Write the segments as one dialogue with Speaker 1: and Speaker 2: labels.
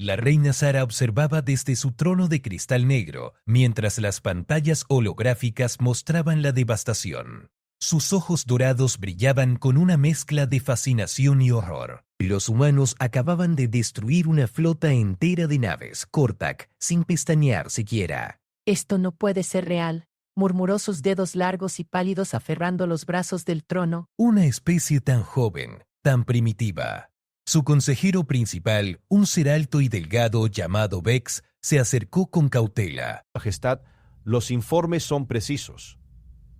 Speaker 1: La reina Sara observaba desde su trono de cristal negro, mientras las pantallas holográficas mostraban la devastación. Sus ojos dorados brillaban con una mezcla de fascinación y horror. Los humanos acababan de destruir una flota entera de naves, Cortac, sin pestañear siquiera.
Speaker 2: Esto no puede ser real, murmuró, sus dedos largos y pálidos aferrando los brazos del trono.
Speaker 1: Una especie tan joven, tan primitiva. Su consejero principal, un ser alto y delgado llamado Vex, se acercó con cautela.
Speaker 3: Majestad, los informes son precisos.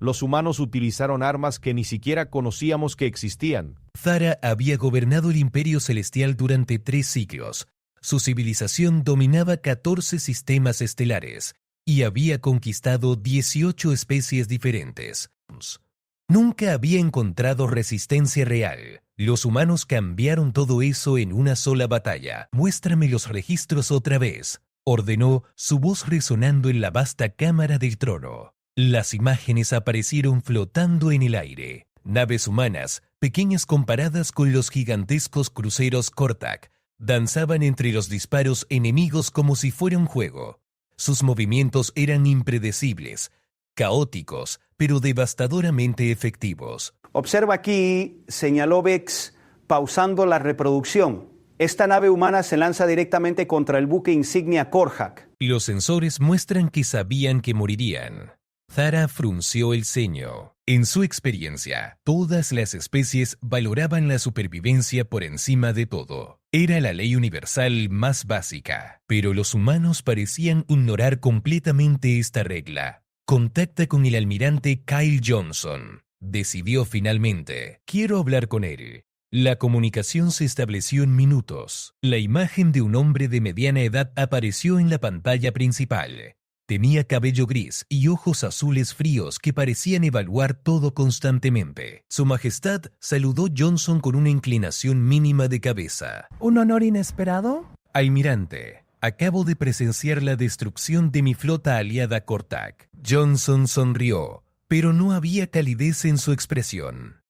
Speaker 3: Los humanos utilizaron armas que ni siquiera conocíamos que existían.
Speaker 1: Zara había gobernado el Imperio Celestial durante 3 siglos. Su civilización dominaba 14 sistemas estelares y había conquistado 18 especies diferentes. Nunca había encontrado resistencia real. Los humanos cambiaron todo eso en una sola batalla. Muéstrame los registros otra vez, ordenó, su voz resonando en la vasta cámara del trono. Las imágenes aparecieron flotando en el aire. Naves humanas, pequeñas comparadas con los gigantescos cruceros Cortac, danzaban entre los disparos enemigos como si fuera un juego. Sus movimientos eran impredecibles, caóticos, pero devastadoramente efectivos.
Speaker 4: Observa aquí, señaló Vex, pausando la reproducción. Esta nave humana se lanza directamente contra el buque insignia Cortac.
Speaker 1: Los sensores muestran que sabían que morirían. Zara frunció el ceño. En su experiencia, todas las especies valoraban la supervivencia por encima de todo. Era la ley universal más básica, pero los humanos parecían ignorar completamente esta regla. Contacta con el almirante Kyle Johnson. Decidió finalmente. Quiero hablar con él. La comunicación se estableció en minutos. La imagen de un hombre de mediana edad apareció en la pantalla principal. Tenía cabello gris y ojos azules fríos que parecían evaluar todo constantemente. Su Majestad saludó a Johnson con una inclinación mínima de cabeza.
Speaker 5: ¿Un honor inesperado?
Speaker 1: Almirante, acabo de presenciar la destrucción de mi flota aliada Cortac. Johnson sonrió, pero no había calidez en su expresión.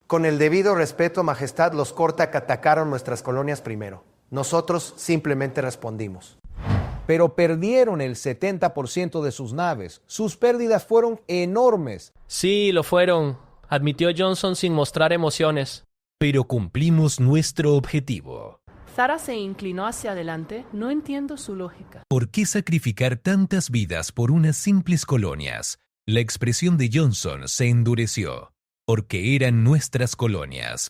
Speaker 6: Con el debido respeto, Majestad, los Cortac atacaron nuestras colonias primero. Nosotros simplemente respondimos.
Speaker 3: Pero perdieron el 70% de sus naves. Sus pérdidas fueron enormes.
Speaker 7: Sí, lo fueron, admitió Johnson sin mostrar emociones.
Speaker 1: Pero cumplimos nuestro objetivo.
Speaker 2: Zara se inclinó hacia adelante. No entiendo su lógica.
Speaker 1: ¿Por qué sacrificar tantas vidas por unas simples colonias? La expresión de Johnson se endureció. Porque eran nuestras colonias.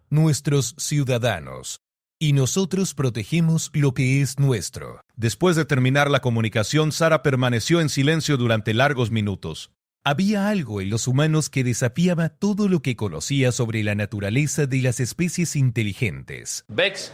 Speaker 1: Nuestros ciudadanos. Y nosotros protegemos lo que es nuestro.
Speaker 8: Después de terminar la comunicación, Sara permaneció en silencio durante largos minutos.
Speaker 1: Había algo en los humanos que desafiaba todo lo que conocía sobre la naturaleza de las especies inteligentes.
Speaker 9: Vex,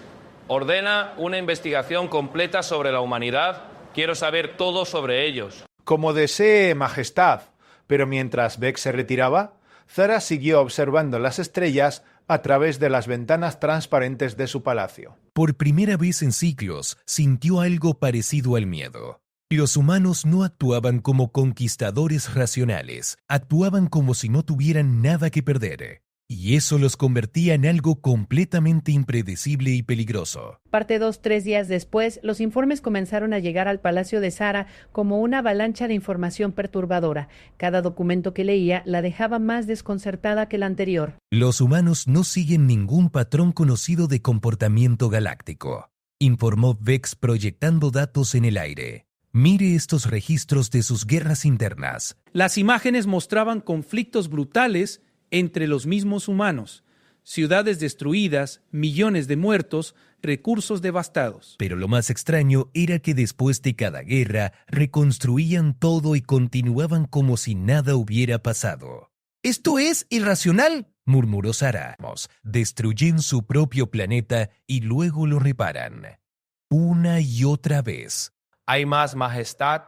Speaker 9: ordena una investigación completa sobre la humanidad. Quiero saber todo sobre ellos.
Speaker 10: Como desee, Majestad. Pero mientras Vex se retiraba, Zara siguió observando las estrellas a través de las ventanas transparentes de su palacio.
Speaker 1: Por primera vez en siglos, sintió algo parecido al miedo. Los humanos no actuaban como conquistadores racionales, actuaban como si no tuvieran nada que perder. Y eso los convertía en algo completamente impredecible y peligroso.
Speaker 11: Parte 2, 3 días después, los informes comenzaron a llegar al palacio de Sara como una avalancha de información perturbadora. Cada documento que leía la dejaba más desconcertada que la anterior.
Speaker 1: Los humanos no siguen ningún patrón conocido de comportamiento galáctico, informó Vex proyectando datos en el aire. Mire estos registros de sus guerras internas.
Speaker 5: Las imágenes mostraban conflictos brutales entre los mismos humanos, ciudades destruidas, millones de muertos, recursos devastados.
Speaker 1: Pero lo más extraño era que después de cada guerra reconstruían todo y continuaban como si nada hubiera pasado. «¡Esto es irracional!», murmuró Sara. Destruyen su propio planeta y luego lo reparan. Una y otra vez.
Speaker 9: ¿Hay más, Majestad?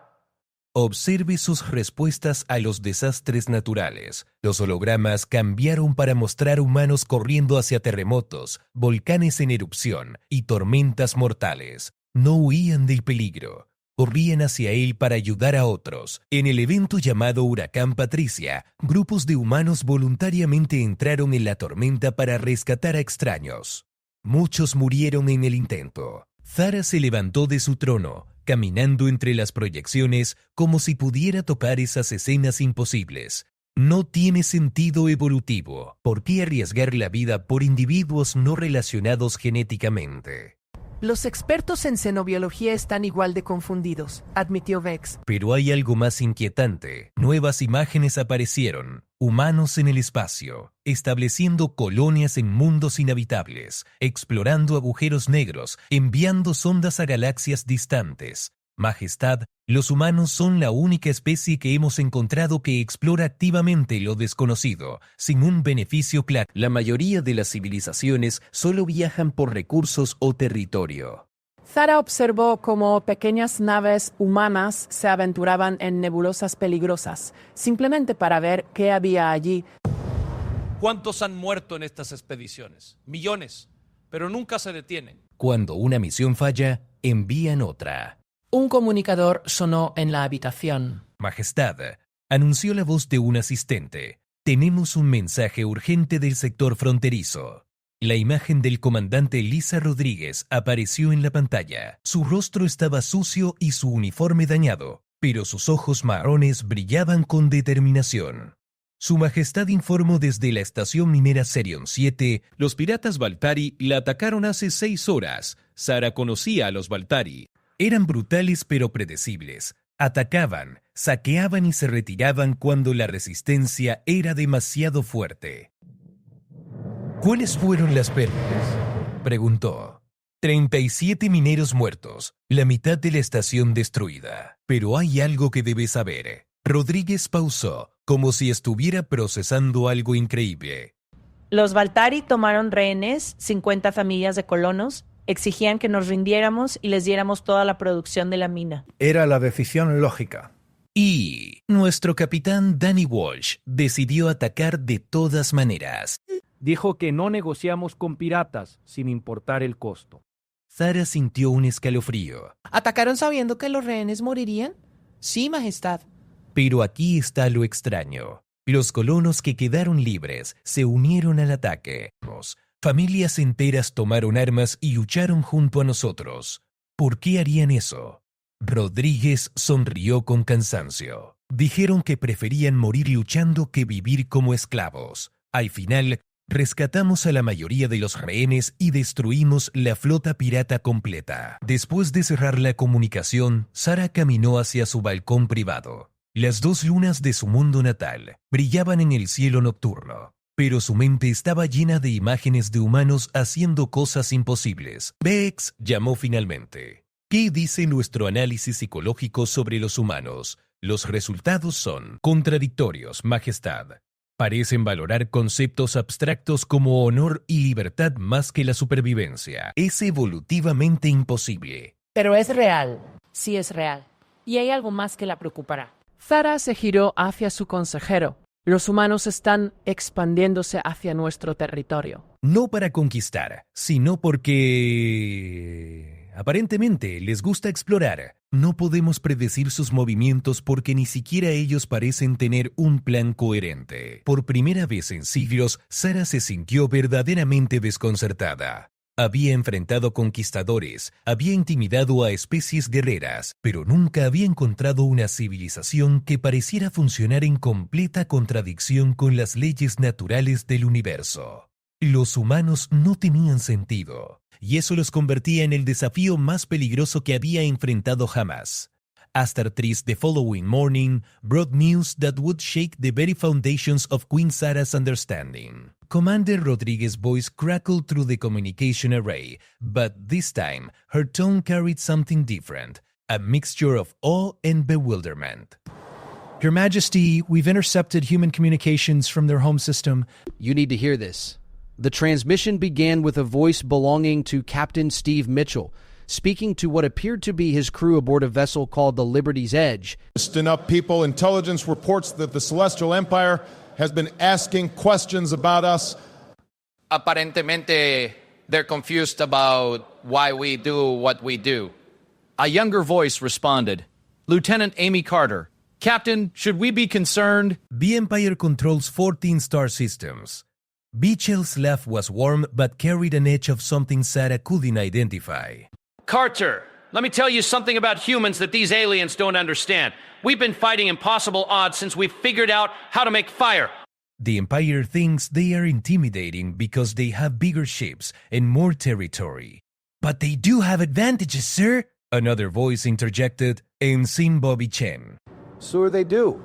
Speaker 1: Observe sus respuestas a los desastres naturales. Los hologramas cambiaron para mostrar humanos corriendo hacia terremotos, volcanes en erupción y tormentas mortales. No huían del peligro. corrían hacia él para ayudar a otros. En el evento llamado Huracán Patricia, grupos de humanos voluntariamente entraron en la tormenta para rescatar a extraños. Muchos murieron en el intento. Zara se levantó de su trono, caminando entre las proyecciones como si pudiera tocar esas escenas imposibles. No tiene sentido evolutivo. ¿Por qué arriesgar la vida por individuos no relacionados genéticamente?
Speaker 2: Los expertos en xenobiología están igual de confundidos, admitió Vex.
Speaker 1: Pero hay algo más inquietante. Nuevas imágenes aparecieron. Humanos en el espacio, estableciendo colonias en mundos inhabitables, explorando agujeros negros, enviando sondas a galaxias distantes. Majestad, los humanos son la única especie que hemos encontrado que explora activamente lo desconocido, sin un beneficio claro. La mayoría de las civilizaciones solo viajan por recursos o territorio.
Speaker 2: Zara observó cómo pequeñas naves humanas se aventuraban en nebulosas peligrosas, simplemente para ver qué había allí.
Speaker 12: ¿Cuántos han muerto en estas expediciones? Millones, pero nunca se detienen.
Speaker 1: Cuando una misión falla, envían otra.
Speaker 7: Un comunicador sonó en la habitación.
Speaker 1: Majestad, anunció la voz de un asistente. Tenemos un mensaje urgente del sector fronterizo. La imagen del comandante Lisa Rodríguez apareció en la pantalla. Su rostro estaba sucio y su uniforme dañado, pero sus ojos marrones brillaban con determinación. Su Majestad informó desde la estación minera Serion 7.
Speaker 8: Los piratas Baltari la atacaron hace 6 horas. Zara conocía a los Baltari.
Speaker 1: Eran brutales pero predecibles. Atacaban, saqueaban y se retiraban cuando la resistencia era demasiado fuerte. ¿Cuáles fueron las pérdidas?, preguntó. 37 mineros muertos, la mitad de la estación destruida. Pero hay algo que debes saber. Rodríguez pausó, como si estuviera procesando algo increíble.
Speaker 13: Los Baltari tomaron rehenes 50 familias de colonos. Exigían que nos rindiéramos y les diéramos toda la producción de la mina.
Speaker 6: Era la decisión lógica.
Speaker 1: Y nuestro capitán Danny Walsh decidió atacar de todas maneras.
Speaker 14: Dijo que no negociamos con piratas, sin importar el costo.
Speaker 1: Zara sintió un escalofrío.
Speaker 2: ¿Atacaron sabiendo que los rehenes morirían? Sí, Majestad.
Speaker 1: Pero aquí está lo extraño. Los colonos que quedaron libres se unieron al ataque. Familias enteras tomaron armas y lucharon junto a nosotros. ¿Por qué harían eso? Rodríguez sonrió con cansancio. Dijeron que preferían morir luchando que vivir como esclavos. Al final, rescatamos a la mayoría de los rehenes y destruimos la flota pirata completa. Después de cerrar la comunicación, Zara caminó hacia su balcón privado. Las 2 lunas de su mundo natal brillaban en el cielo nocturno. Pero su mente estaba llena de imágenes de humanos haciendo cosas imposibles. Vex llamó finalmente. ¿Qué dice nuestro análisis psicológico sobre los humanos? Los resultados son contradictorios, Majestad. Parecen valorar conceptos abstractos como honor y libertad más que la supervivencia. Es evolutivamente imposible.
Speaker 2: Pero es real.
Speaker 13: Sí es real. Y hay algo más que la preocupará.
Speaker 2: Zara se giró hacia su consejero. Los humanos están expandiéndose hacia nuestro territorio.
Speaker 1: No para conquistar, sino porque aparentemente les gusta explorar. No podemos predecir sus movimientos porque ni siquiera ellos parecen tener un plan coherente. Por primera vez en siglos, Zara se sintió verdaderamente desconcertada. Había enfrentado conquistadores, había intimidado a especies guerreras, pero nunca había encontrado una civilización que pareciera funcionar en completa contradicción con las leyes naturales del universo. Los humanos no tenían sentido, y eso los convertía en el desafío más peligroso que había enfrentado jamás. Astartris the following morning brought news that would shake the very foundations of Queen Zara's understanding. Commander Rodriguez's voice crackled through the communication array, but this time her tone carried something different, a mixture of awe and bewilderment.
Speaker 15: Your Majesty, we've intercepted human communications from their home system.
Speaker 16: You need to hear this. The transmission began with a voice belonging to Captain Steve Mitchell, speaking to what appeared to be his crew aboard a vessel called the Liberty's Edge.
Speaker 17: Enough people, intelligence reports that the Celestial Empire has been asking questions about us.
Speaker 18: Aparentemente, they're confused about why we do what we do. A younger voice responded, Lieutenant Amy Carter. Captain, should we be concerned?
Speaker 1: The Empire controls 14 star systems. Mitchell's laugh was warm but carried an edge of something Sarah couldn't identify.
Speaker 19: Carter, let me tell you something about humans that these aliens don't understand. We've been fighting impossible odds since we figured out how to make fire.
Speaker 1: The Empire thinks they are intimidating because they have bigger ships and more territory. But they do have advantages, sir, another voice interjected, Ensign Bobby Chen.
Speaker 6: Sure they do.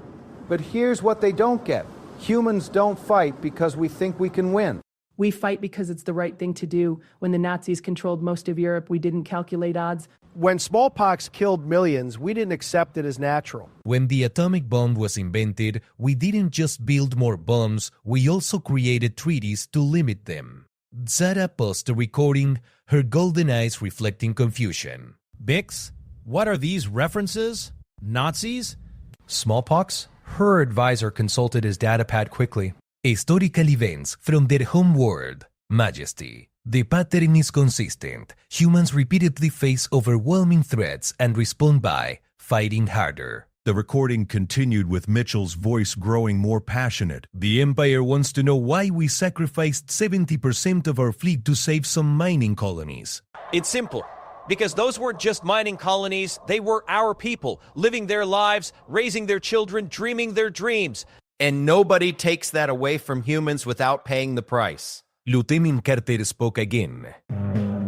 Speaker 6: But here's what they don't get. Humans don't fight because we think we can win.
Speaker 2: We fight because it's the right thing to do. When the Nazis controlled most of Europe, we didn't calculate odds.
Speaker 6: When smallpox killed millions, we didn't accept it as natural.
Speaker 1: When the atomic bomb was invented, we didn't just build more bombs, we also created treaties to limit them. Zara paused the recording, her golden eyes reflecting confusion.
Speaker 20: Bix, what are these references? Nazis? Smallpox? Her advisor consulted his datapad quickly.
Speaker 1: Historical events from their home world, Majesty. The pattern is consistent. Humans repeatedly face overwhelming threats and respond by fighting harder.
Speaker 3: The recording continued with Mitchell's voice growing more passionate.
Speaker 1: The Empire wants to know why we sacrificed 70% of our fleet to save some mining colonies.
Speaker 12: It's simple. Because those weren't just mining colonies, they were our people, living their lives, raising their children, dreaming their dreams.
Speaker 21: And nobody takes that away from humans without paying the price.
Speaker 1: Lieutenant Carter spoke again.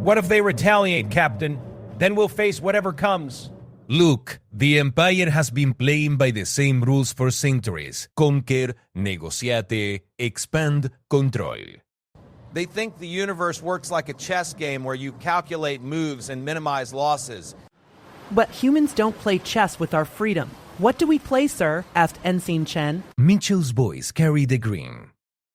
Speaker 20: What if they retaliate, Captain? Then we'll face whatever comes.
Speaker 1: Look, the Empire has been playing by the same rules for centuries. Conquer, negociate, expand, control.
Speaker 21: They think the universe works like a chess game where you calculate moves and minimize losses.
Speaker 22: But humans don't play chess with our freedom. What do we play, sir? Asked Ensign Chen.
Speaker 1: Mitchell's voice carried a grin.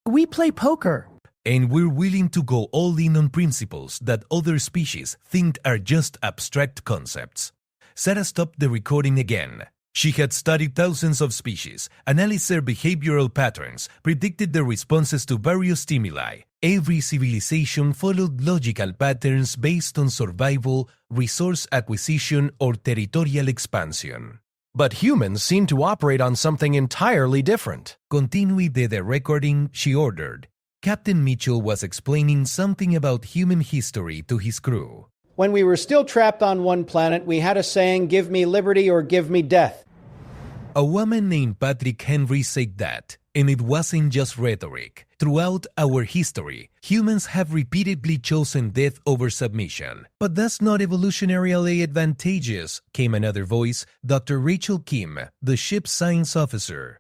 Speaker 22: We play poker.
Speaker 1: And we're willing to go all in on principles that other species think are just abstract concepts. Sarah stopped the recording again. She had studied thousands of species, analyzed their behavioral patterns, predicted their responses to various stimuli. Every civilization followed logical patterns based on survival, resource acquisition, or territorial expansion.
Speaker 20: But humans seem to operate on something entirely different.
Speaker 1: Continuing the recording, she ordered. Captain Mitchell was explaining something about human history to his crew.
Speaker 4: When we were still trapped on one planet, we had a saying, give me liberty or give me death.
Speaker 1: A woman named Patrick Henry said that, and it wasn't just rhetoric. Throughout our history, humans have repeatedly chosen death over submission. But that's not evolutionarily advantageous, came another voice, Dr. Rachel Kim, the ship's science officer.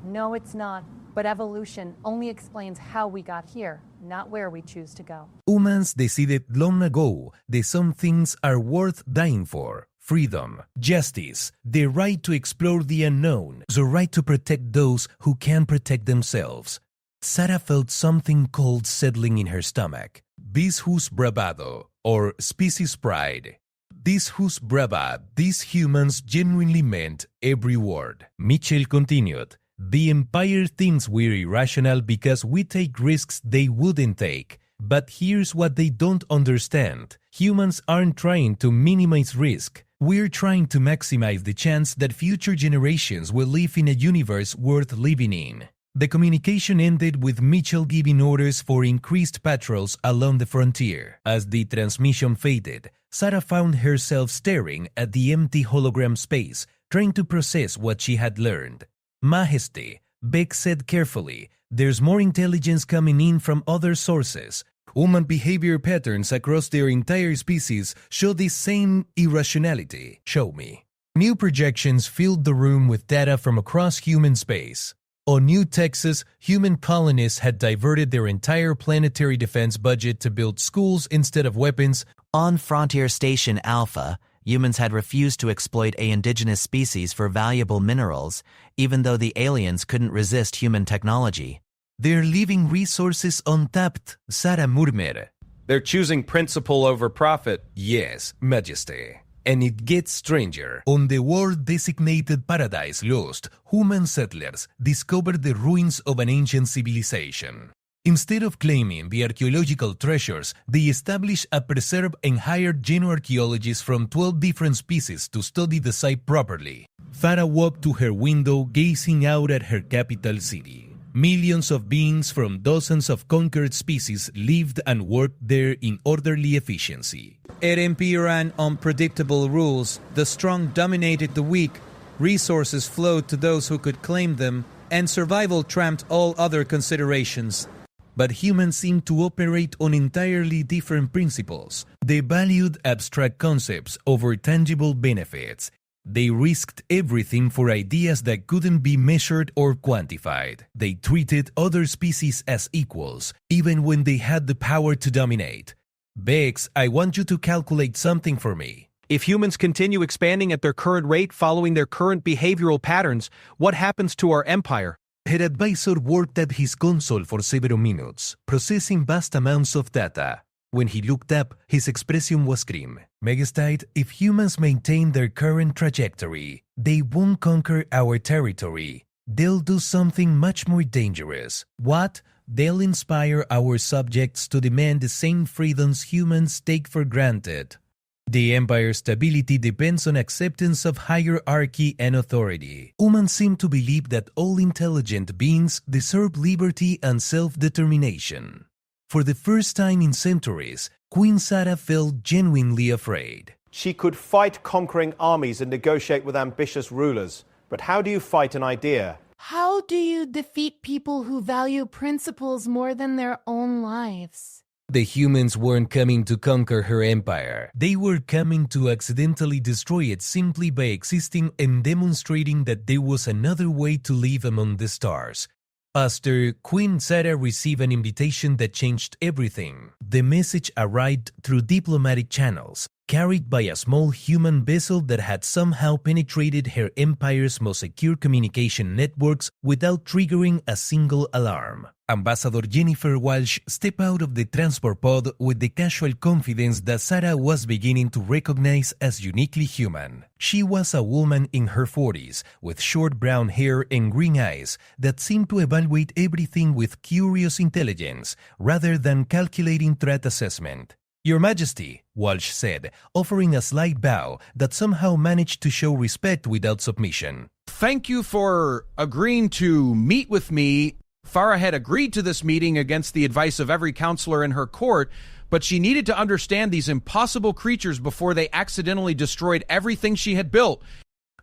Speaker 23: No, it's not. But evolution only explains how we got here, not where we choose to go.
Speaker 1: Humans decided long ago that some things are worth dying for. Freedom, justice, the right to explore the unknown, the right to protect those who can't protect themselves. Sarah felt something cold settling in her stomach. This whose bravado, or species pride. This whose bravado, these humans genuinely meant every word. Mitchell continued. The Empire thinks we're irrational because we take risks they wouldn't take. But here's what they don't understand. Humans aren't trying to minimize risk. We're trying to maximize the chance that future generations will live in a universe worth living in. The communication ended with Mitchell giving orders for increased patrols along the frontier. As the transmission faded, Sarah found herself staring at the empty hologram space, trying to process what she had learned. Majesty, Beck said carefully, there's more intelligence coming in from other sources. Human behavior patterns across their entire species show this same irrationality. Show me. New projections filled the room with data from across human space. On New Texas, human colonists had diverted their entire planetary defense budget to build schools instead of weapons.
Speaker 24: On Frontier Station Alpha, humans had refused to exploit an indigenous species for valuable minerals, even though the aliens couldn't resist human technology.
Speaker 1: They're leaving resources untapped, Sarah murmured.
Speaker 21: They're choosing principle over profit.
Speaker 1: Yes, Majesty. And it gets stranger. On the world-designated Paradise Lost, human settlers discovered the ruins of an ancient civilization. Instead of claiming the archaeological treasures, they established a preserve and hired genoarchaeologists from 12 different species to study the site properly. Farah walked to her window, gazing out at her capital city. Millions of beings from dozens of conquered species lived and worked there in orderly efficiency.
Speaker 5: RMP ran unpredictable rules. The strong dominated the weak, resources flowed to those who could claim them, and survival trumped all other considerations.
Speaker 1: But humans seem to operate on entirely different principles. They valued abstract concepts over tangible benefits. They risked everything for ideas that couldn't be measured or quantified. They treated other species as equals, even when they had the power to dominate. Bex, I want you to calculate something for me.
Speaker 9: If humans continue expanding at their current rate following their current behavioral patterns, what happens to our empire?
Speaker 1: Her advisor worked at his console for several minutes, processing vast amounts of data. When he looked up, his expression was grim. Megastite, if humans maintain their current trajectory, they won't conquer our territory. They'll do something much more dangerous. What? They'll inspire our subjects to demand the same freedoms humans take for granted. The empire's stability depends on acceptance of hierarchy and authority. Humans seem to believe that all intelligent beings deserve liberty and self-determination. For the first time in centuries, Queen Sarah felt genuinely afraid.
Speaker 3: She could fight conquering armies and negotiate with ambitious rulers. But how do you fight an idea?
Speaker 10: How do you defeat people who value principles more than their own lives?
Speaker 1: The humans weren't coming to conquer her empire. They were coming to accidentally destroy it simply by existing and demonstrating that there was another way to live among the stars. After Queen Sarah received an invitation that changed everything. The message arrived through diplomatic channels, carried by a small human vessel that had somehow penetrated her empire's most secure communication networks without triggering a single alarm. Ambassador Jennifer Walsh stepped out of the transport pod with the casual confidence that Sarah was beginning to recognize as uniquely human. She was a woman in her 40s, with short brown hair and green eyes that seemed to evaluate everything with curious intelligence rather than calculating threat assessment. Your Majesty, Walsh said, offering a slight bow that somehow managed to show respect without submission.
Speaker 18: Thank you for agreeing to meet with me. Farah had agreed to this meeting against the advice of every counselor in her court, but she needed to understand these impossible creatures before they accidentally destroyed everything she had built.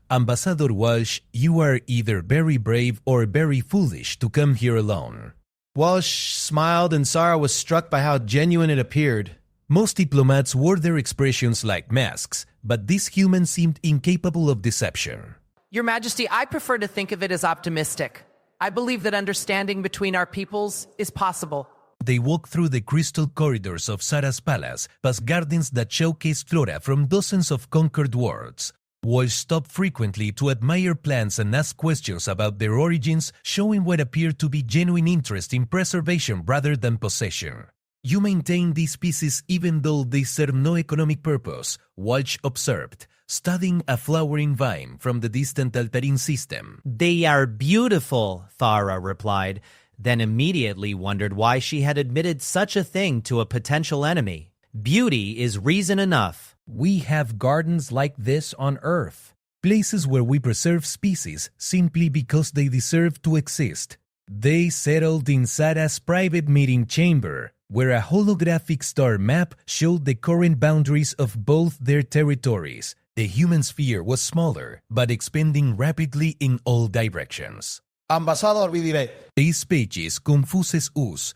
Speaker 1: Ambassador Walsh, you are either very brave or very foolish to come here alone.
Speaker 5: Walsh smiled and Sarah was struck by how genuine it appeared.
Speaker 1: Most diplomats wore their expressions like masks, but this human seemed incapable of deception.
Speaker 2: Your Majesty, I prefer to think of it as optimistic. I believe that understanding between our peoples is possible.
Speaker 1: They walked through the crystal corridors of Sarah's palace, past gardens that showcased flora from dozens of conquered worlds. Walsh stopped frequently to admire plants and ask questions about their origins, showing what appeared to be genuine interest in preservation rather than possession. You maintain these species even though they serve no economic purpose, Walsh observed, studying a flowering vine from the distant Altarin system.
Speaker 24: They are beautiful, Farah replied, then immediately wondered why she had admitted such a thing to a potential enemy. Beauty is reason enough.
Speaker 20: We have gardens like this on Earth.
Speaker 1: Places where we preserve species simply because they deserve to exist. They settled in Sarah's private meeting chamber, where a holographic star map showed the current boundaries of both their territories. The human sphere was smaller, but expanding rapidly in all directions.
Speaker 6: Ambassador Vidire.
Speaker 1: These pages confuses us.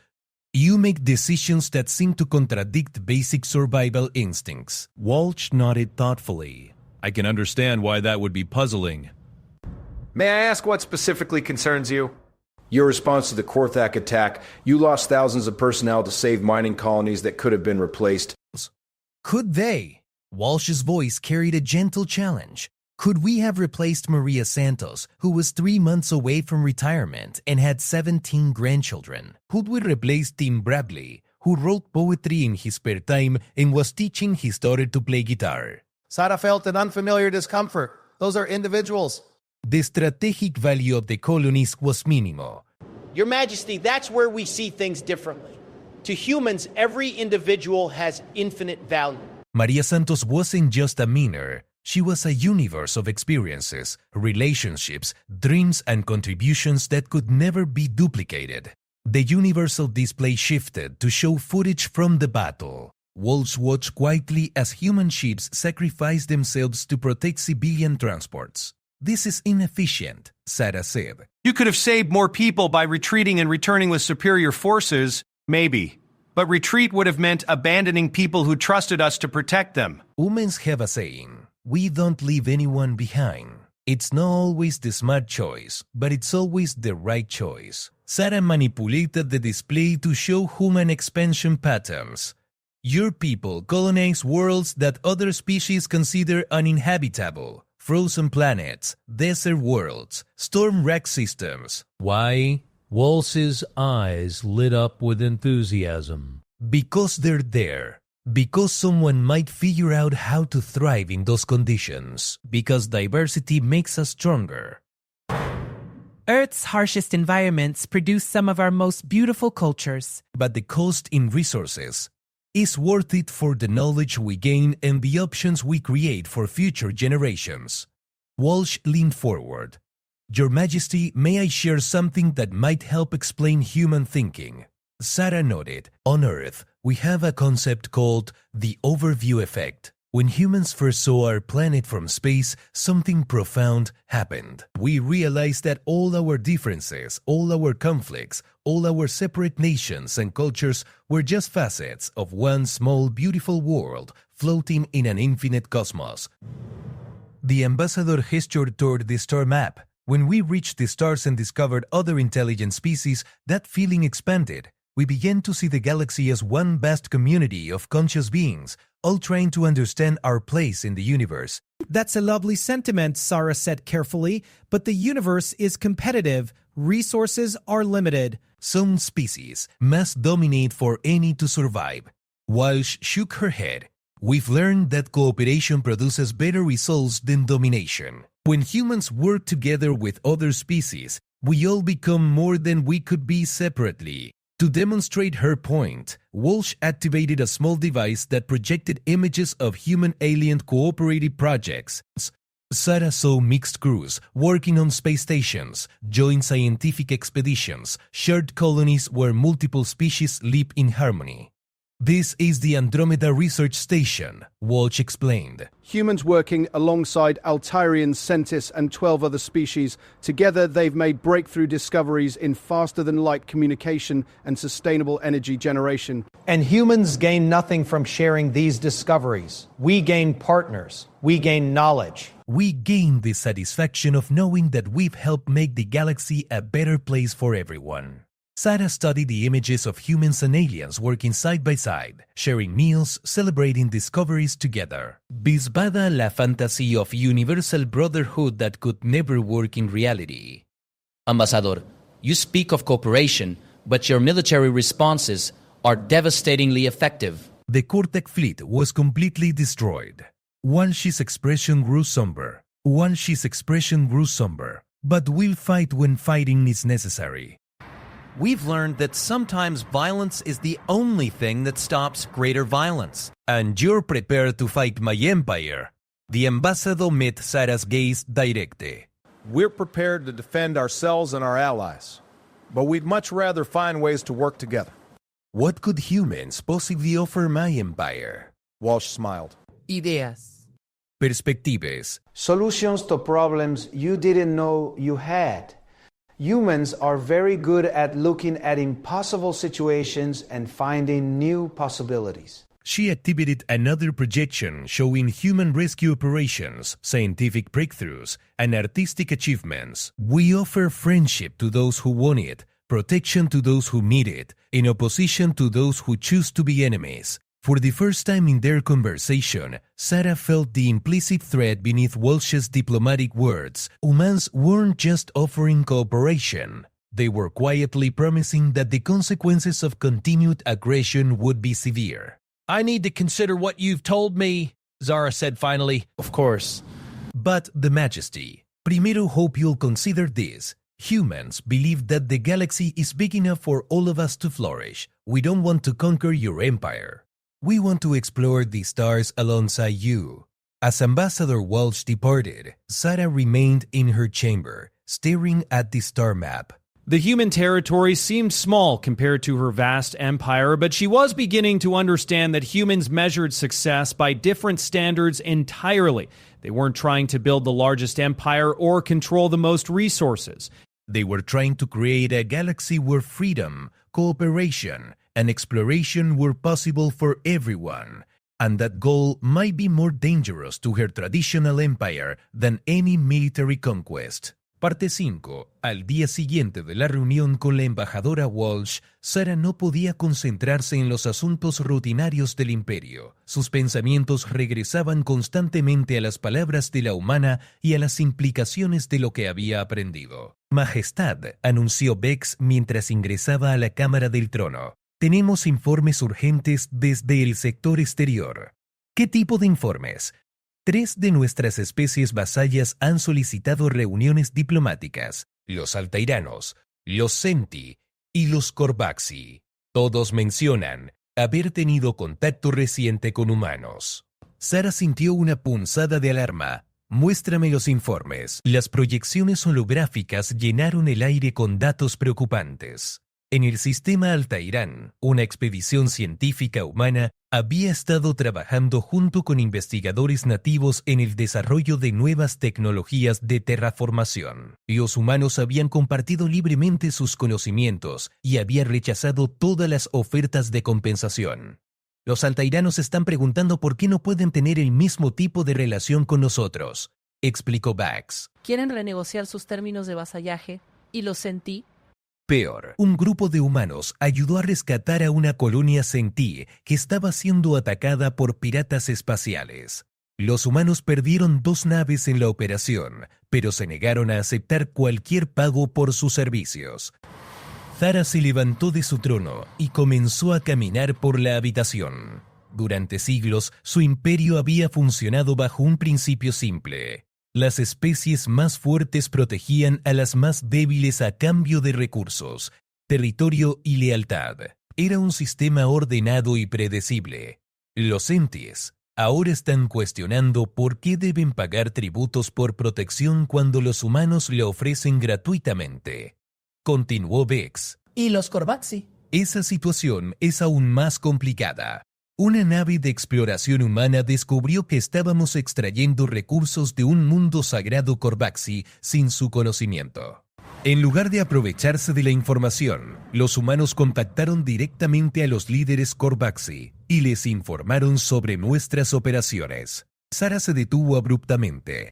Speaker 1: You make decisions that seem to contradict basic survival instincts. Walsh nodded thoughtfully.
Speaker 8: I can understand why that would be puzzling.
Speaker 11: May I ask what specifically concerns you? Your response to the Korthak attack. You lost thousands of personnel to save mining colonies that could have been replaced.
Speaker 1: Could they? Walsh's voice carried a gentle challenge. Could we have replaced Maria Santos, who was 3 months away from retirement and had 17 grandchildren? Could we replace Tim Bradley, who wrote poetry in his spare time and was teaching his daughter to play guitar?
Speaker 6: Sarah felt an unfamiliar discomfort. Those are individuals.
Speaker 1: The strategic value of the colonies was minimal.
Speaker 7: Your Majesty, that's where we see things differently. To humans, every individual has infinite value.
Speaker 1: Maria Santos wasn't just a miner. She was a universe of experiences, relationships, dreams, and contributions that could never be duplicated. The universal display shifted to show footage from the battle. Walsh watched quietly as human ships sacrificed themselves to protect civilian transports. This is inefficient, Sarah said.
Speaker 18: You could have saved more people by retreating and returning with superior forces, maybe. But retreat would have meant abandoning people who trusted us to protect them.
Speaker 1: Humans have a saying, we don't leave anyone behind. It's not always the smart choice, but it's always the right choice. Sarah manipulated the display to show human expansion patterns. Your people colonize worlds that other species consider uninhabitable. Frozen planets, desert worlds, storm rack systems.
Speaker 5: Why? Walsh's eyes lit up with enthusiasm.
Speaker 1: Because they're there. Because someone might figure out how to thrive in those conditions. Because diversity makes us stronger.
Speaker 22: Earth's harshest environments produce some of our most beautiful cultures.
Speaker 1: But the cost in resources is worth it for the knowledge we gain and the options we create for future generations. Walsh leaned forward. Your Majesty, may I share something that might help explain human thinking? Sarah nodded. On Earth, we have a concept called the overview effect. When humans first saw our planet from space, something profound happened. We realized that all our differences, all our conflicts, all our separate nations and cultures were just facets of one small, beautiful world floating in an infinite cosmos. The ambassador gestured toward the star map. When we reached the stars and discovered other intelligent species, that feeling expanded. We began to see the galaxy as one vast community of conscious beings, all trying to understand our place in the universe.
Speaker 13: That's a lovely sentiment, Sarah said carefully, but the universe is competitive. Resources are limited.
Speaker 1: Some species must dominate for any to survive. Walsh shook her head. We've learned that cooperation produces better results than domination. When humans work together with other species, we all become more than we could be separately. To demonstrate her point, Walsh activated a small device that projected images of human-alien cooperative projects. Sarah saw mixed crews working on space stations, joint scientific expeditions, shared colonies where multiple species live in harmony. This is the Andromeda Research Station, Walsh explained.
Speaker 14: Humans working alongside Altarians, Centis, and 12 other species. Together, they've made breakthrough discoveries in faster-than-light communication and sustainable energy generation.
Speaker 6: And humans gain nothing from sharing these discoveries. We gain partners. We gain knowledge.
Speaker 1: We gain the satisfaction of knowing that we've helped make the galaxy a better place for everyone. Sarah studied the images of humans and aliens working side by side, sharing meals, celebrating discoveries together. Bisbada la fantasy of universal brotherhood that could never work in reality.
Speaker 15: Ambassador, you speak of cooperation, but your military responses are devastatingly effective.
Speaker 1: The Cortac fleet was completely destroyed. Walsh's expression grew somber. But we'll fight when fighting is necessary.
Speaker 21: We've learned that sometimes violence is the only thing that stops greater violence.
Speaker 1: And you're prepared to fight my empire. The ambassador met Sarah's gaze directly.
Speaker 3: We're prepared to defend ourselves and our allies, but we'd much rather find ways to work together.
Speaker 1: What could humans possibly offer my empire?
Speaker 3: Walsh smiled.
Speaker 22: Ideas.
Speaker 1: Perspectives.
Speaker 6: Solutions to problems you didn't know you had. Humans are very good at looking at impossible situations and finding new possibilities.
Speaker 1: She activated another projection showing human rescue operations, scientific breakthroughs, and artistic achievements. We offer friendship to those who want it, protection to those who need it, in opposition to those who choose to be enemies. For the first time in their conversation, Sarah felt the implicit threat beneath Walsh's diplomatic words. Humans weren't just offering cooperation. They were quietly promising that the consequences of continued aggression would be severe.
Speaker 5: I need to consider what you've told me, Zara said finally.
Speaker 15: Of course.
Speaker 1: But, the Majesty, primero hope you'll consider this. Humans believe that the galaxy is big enough for all of us to flourish. We don't want to conquer your empire. We want to explore the stars alongside you. As Ambassador Walsh departed, Sarah remained in her chamber, staring at the star map.
Speaker 12: The human territory seemed small compared to her vast empire, but she was beginning to understand that humans measured success by different standards entirely. They weren't trying to build the largest empire or control the most resources.
Speaker 1: They were trying to create a galaxy where freedom, cooperation, and exploration were possible for everyone, and that goal might be more dangerous to her traditional empire than any military conquest. Parte 5. Al día siguiente de la reunión con la embajadora Walsh, Sarah no podía concentrarse en los asuntos rutinarios del imperio. Sus pensamientos regresaban constantemente a las palabras de la humana y a las implicaciones de lo que había aprendido. Majestad, anunció Bex mientras ingresaba a la cámara del trono. Tenemos informes urgentes desde el sector exterior. ¿Qué tipo de informes? 3 de nuestras especies vasallas han solicitado reuniones diplomáticas: los altairanos, los Senti y los Corvaxi. Todos mencionan haber tenido contacto reciente con humanos. Sarah sintió una punzada de alarma. Muéstrame los informes. Las proyecciones holográficas llenaron el aire con datos preocupantes. En el sistema Altairán, una expedición científica humana había estado trabajando junto con investigadores nativos en el desarrollo de nuevas tecnologías de terraformación. Los humanos habían compartido libremente sus conocimientos y habían rechazado todas las ofertas de compensación. Los altairanos están preguntando por qué no pueden tener el mismo tipo de relación con nosotros, explicó Bax.
Speaker 16: Quieren renegociar sus términos de vasallaje y los sentí.
Speaker 1: Peor, un grupo de humanos ayudó a rescatar a una colonia Sentí que estaba siendo atacada por piratas espaciales. Los humanos perdieron 2 naves en la operación, pero se negaron a aceptar cualquier pago por sus servicios. Zara se levantó de su trono y comenzó a caminar por la habitación. Durante siglos, su imperio había funcionado bajo un principio simple. Las especies más fuertes protegían a las más débiles a cambio de recursos, territorio y lealtad. Era un sistema ordenado y predecible. Los entes ahora están cuestionando por qué deben pagar tributos por protección cuando los humanos le ofrecen gratuitamente. Continuó Bex.
Speaker 17: ¿Y los Corvaxi?
Speaker 1: Esa situación es aún más complicada. Una nave de exploración humana descubrió que estábamos extrayendo recursos de un mundo sagrado Corvaxi sin su conocimiento. En lugar de aprovecharse de la información, los humanos contactaron directamente a los líderes Corvaxi y les informaron sobre nuestras operaciones. Sarah se detuvo abruptamente.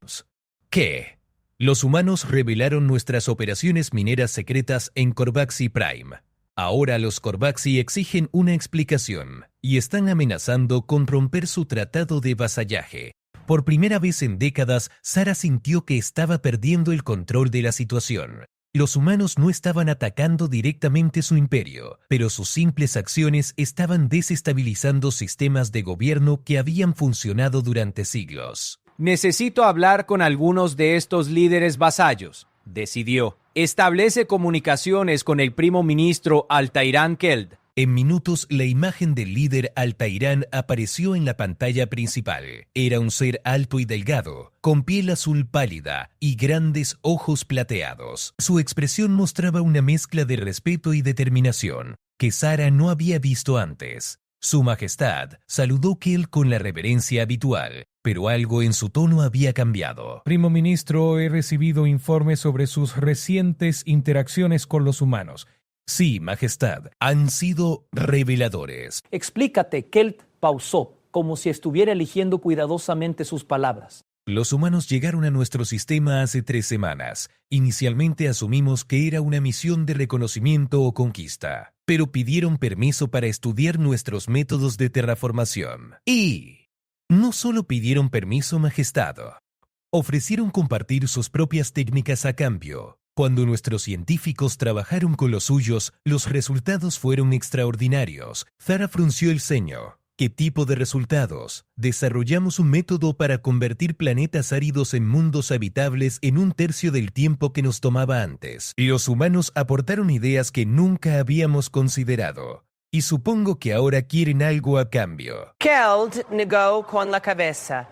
Speaker 1: ¿Qué? Los humanos revelaron nuestras operaciones mineras secretas en Corvaxi Prime. Ahora los Corvaxi exigen una explicación y están amenazando con romper su tratado de vasallaje. Por primera vez en décadas, Sarah sintió que estaba perdiendo el control de la situación. Los humanos no estaban atacando directamente su imperio, pero sus simples acciones estaban desestabilizando sistemas de gobierno que habían funcionado durante siglos.
Speaker 12: Necesito hablar con algunos de estos líderes vasallos, decidió. Establece comunicaciones con el primo ministro Altairán Keld.
Speaker 1: En minutos, la imagen del líder Altairán apareció en la pantalla principal. Era un ser alto y delgado, con piel azul pálida y grandes ojos plateados. Su expresión mostraba una mezcla de respeto y determinación que Sarah no había visto antes. Su Majestad saludó Keld con la reverencia habitual, pero algo en su tono había cambiado.
Speaker 19: Primo Ministro, he recibido informes sobre sus recientes interacciones con los humanos.
Speaker 1: Sí, Majestad, han sido reveladores.
Speaker 17: Explícate, Keld pausó, como si estuviera eligiendo cuidadosamente sus palabras.
Speaker 1: Los humanos llegaron a nuestro sistema hace 3 semanas. Inicialmente asumimos que era una misión de reconocimiento o conquista, pero pidieron permiso para estudiar nuestros métodos de terraformación. Y no solo pidieron permiso, Majestad, ofrecieron compartir sus propias técnicas a cambio. Cuando nuestros científicos trabajaron con los suyos, los resultados fueron extraordinarios. Zara frunció el ceño. ¿Qué tipo de resultados? Desarrollamos un método para convertir planetas áridos en mundos habitables en un tercio del tiempo que nos tomaba antes. Los humanos aportaron ideas que nunca habíamos considerado. Y supongo que ahora quieren algo a cambio.
Speaker 4: Keld negó con la cabeza.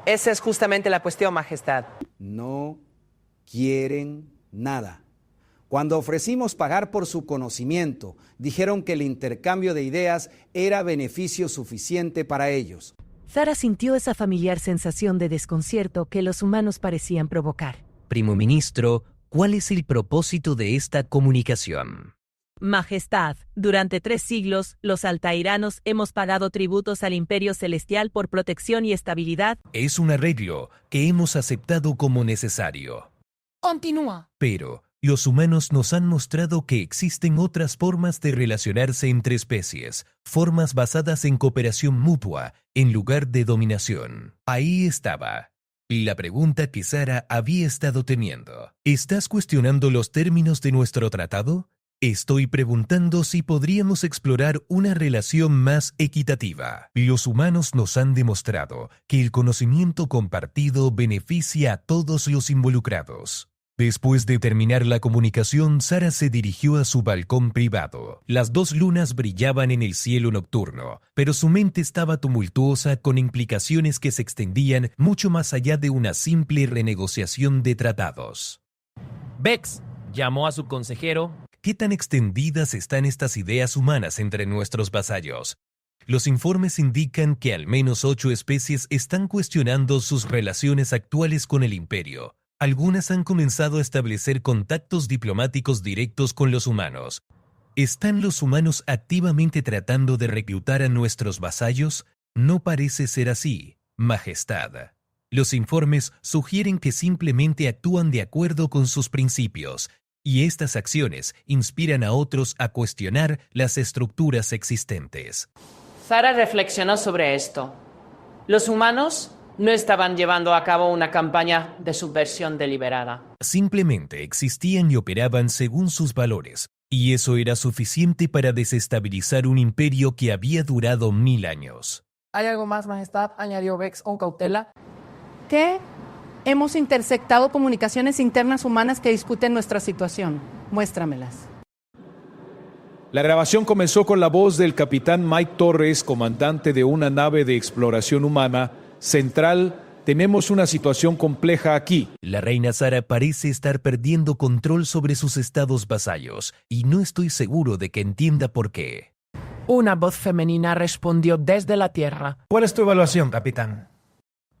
Speaker 4: Esa es justamente la cuestión, Majestad.
Speaker 9: No quieren nada. Cuando ofrecimos pagar por su conocimiento, dijeron que el intercambio de ideas era beneficio suficiente para ellos.
Speaker 10: Zara sintió esa familiar sensación de desconcierto que los humanos parecían provocar.
Speaker 1: Primo Ministro, ¿cuál es el propósito de esta comunicación?
Speaker 22: Majestad, durante 3 siglos, los altairanos hemos pagado tributos al Imperio Celestial por protección y estabilidad.
Speaker 1: Es un arreglo que hemos aceptado como necesario.
Speaker 22: Continúa.
Speaker 1: Pero los humanos nos han mostrado que existen otras formas de relacionarse entre especies, formas basadas en cooperación mutua, en lugar de dominación. Ahí estaba. La pregunta que Sara había estado teniendo. ¿Estás cuestionando los términos de nuestro tratado? Estoy preguntando si podríamos explorar una relación más equitativa. Los humanos nos han demostrado que el conocimiento compartido beneficia a todos los involucrados. Después de terminar la comunicación, Sara se dirigió a su balcón privado. Las 2 lunas brillaban en el cielo nocturno, pero su mente estaba tumultuosa con implicaciones que se extendían mucho más allá de una simple renegociación de tratados.
Speaker 23: Vex llamó a su consejero.
Speaker 1: ¿Qué tan extendidas están estas ideas humanas entre nuestros vasallos? Los informes indican que al menos 8 especies están cuestionando sus relaciones actuales con el Imperio. Algunas han comenzado a establecer contactos diplomáticos directos con los humanos. ¿Están los humanos activamente tratando de reclutar a nuestros vasallos? No parece ser así, Majestad. Los informes sugieren que simplemente actúan de acuerdo con sus principios, y estas acciones inspiran a otros a cuestionar las estructuras existentes.
Speaker 4: Sara reflexionó sobre esto. Los humanos no estaban llevando a cabo una campaña de subversión deliberada.
Speaker 1: Simplemente existían y operaban según sus valores, y eso era suficiente para desestabilizar un imperio que había durado 1000 años.
Speaker 2: ¿Hay algo más, Majestad? Añadió Vex con cautela.
Speaker 25: ¿Qué? Hemos interceptado comunicaciones internas humanas que discuten nuestra situación. Muéstramelas.
Speaker 3: La grabación comenzó con la voz del capitán Mike Torres, comandante de una nave de exploración humana. Central, tenemos una situación compleja aquí.
Speaker 1: La reina Sara parece estar perdiendo control sobre sus estados vasallos, y no estoy seguro de que entienda por qué.
Speaker 2: Una voz femenina respondió desde la Tierra.
Speaker 20: ¿Cuál es tu evaluación, capitán?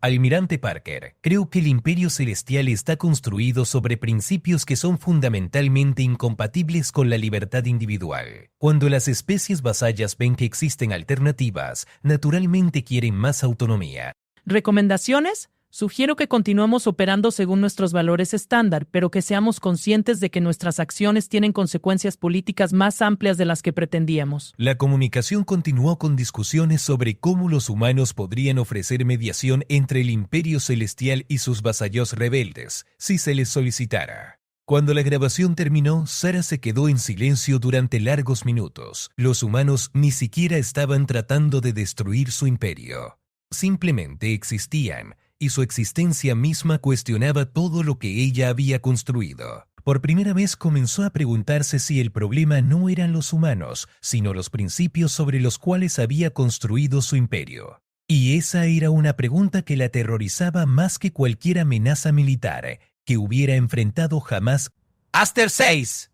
Speaker 1: Almirante Parker, creo que el Imperio Celestial está construido sobre principios que son fundamentalmente incompatibles con la libertad individual. Cuando las especies vasallas ven que existen alternativas, naturalmente quieren más autonomía.
Speaker 22: ¿Recomendaciones? Sugiero que continuemos operando según nuestros valores estándar, pero que seamos conscientes de que nuestras acciones tienen consecuencias políticas más amplias de las que pretendíamos.
Speaker 1: La comunicación continuó con discusiones sobre cómo los humanos podrían ofrecer mediación entre el Imperio Celestial y sus vasallos rebeldes, si se les solicitara. Cuando la grabación terminó, Sara se quedó en silencio durante largos minutos. Los humanos ni siquiera estaban tratando de destruir su imperio. Simplemente existían, y su existencia misma cuestionaba todo lo que ella había construido. Por primera vez comenzó a preguntarse si el problema no eran los humanos, sino los principios sobre los cuales había construido su imperio. Y esa era una pregunta que la aterrorizaba más que cualquier amenaza militar que hubiera enfrentado jamás.
Speaker 23: ¡Aster 6!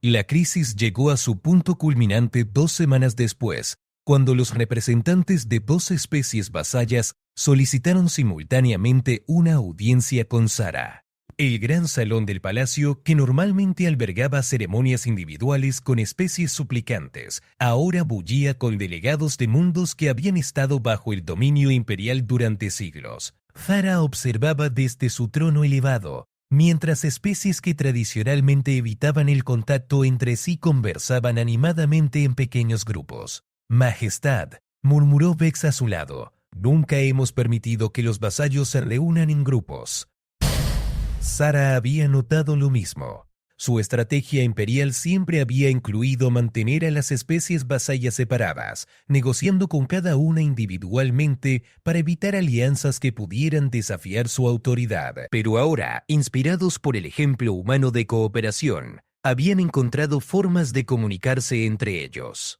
Speaker 1: La crisis llegó a su punto culminante 2 semanas después, cuando los representantes de 2 especies vasallas solicitaron simultáneamente una audiencia con Sara. El gran salón del palacio, que normalmente albergaba ceremonias individuales con especies suplicantes, ahora bullía con delegados de mundos que habían estado bajo el dominio imperial durante siglos. Sara observaba desde su trono elevado, mientras especies que tradicionalmente evitaban el contacto entre sí conversaban animadamente en pequeños grupos. «Majestad», murmuró Vex a su lado, «nunca hemos permitido que los vasallos se reúnan en grupos». Sara había notado lo mismo. Su estrategia imperial siempre había incluido mantener a las especies vasallas separadas, negociando con cada una individualmente para evitar alianzas que pudieran desafiar su autoridad. Pero ahora, inspirados por el ejemplo humano de cooperación, habían encontrado formas de comunicarse entre ellos.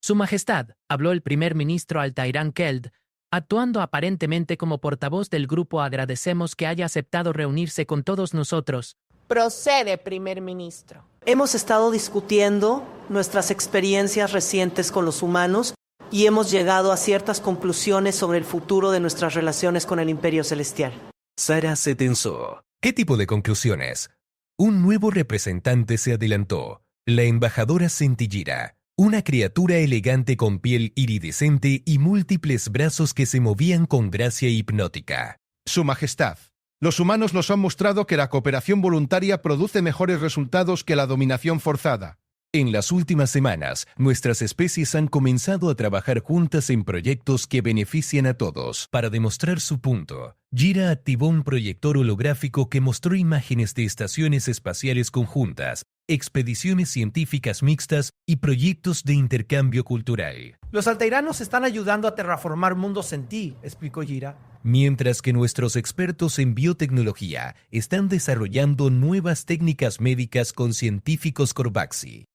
Speaker 16: Su Majestad, habló el primer ministro Altairán Keld, actuando aparentemente como portavoz del grupo. Agradecemos que haya aceptado reunirse con todos nosotros.
Speaker 4: Procede, primer ministro.
Speaker 7: Hemos estado discutiendo nuestras experiencias recientes con los humanos y hemos llegado a ciertas conclusiones sobre el futuro de nuestras relaciones con el Imperio Celestial.
Speaker 1: Sara se tensó. ¿Qué tipo de conclusiones? Un nuevo representante se adelantó, la embajadora Centillira, una criatura elegante con piel iridescente y múltiples brazos que se movían con gracia hipnótica.
Speaker 8: Su Majestad, los humanos nos han mostrado que la cooperación voluntaria produce mejores resultados que la dominación forzada.
Speaker 1: En las últimas semanas, nuestras especies han comenzado a trabajar juntas en proyectos que benefician a todos. Para demostrar su punto, Jira activó un proyector holográfico que mostró imágenes de estaciones espaciales conjuntas, expediciones científicas mixtas y proyectos de intercambio cultural.
Speaker 17: Los altairanos están ayudando a terraformar mundos en ti, explicó Jira.
Speaker 1: Mientras que nuestros expertos en biotecnología están desarrollando nuevas técnicas médicas con científicos Corvaxi.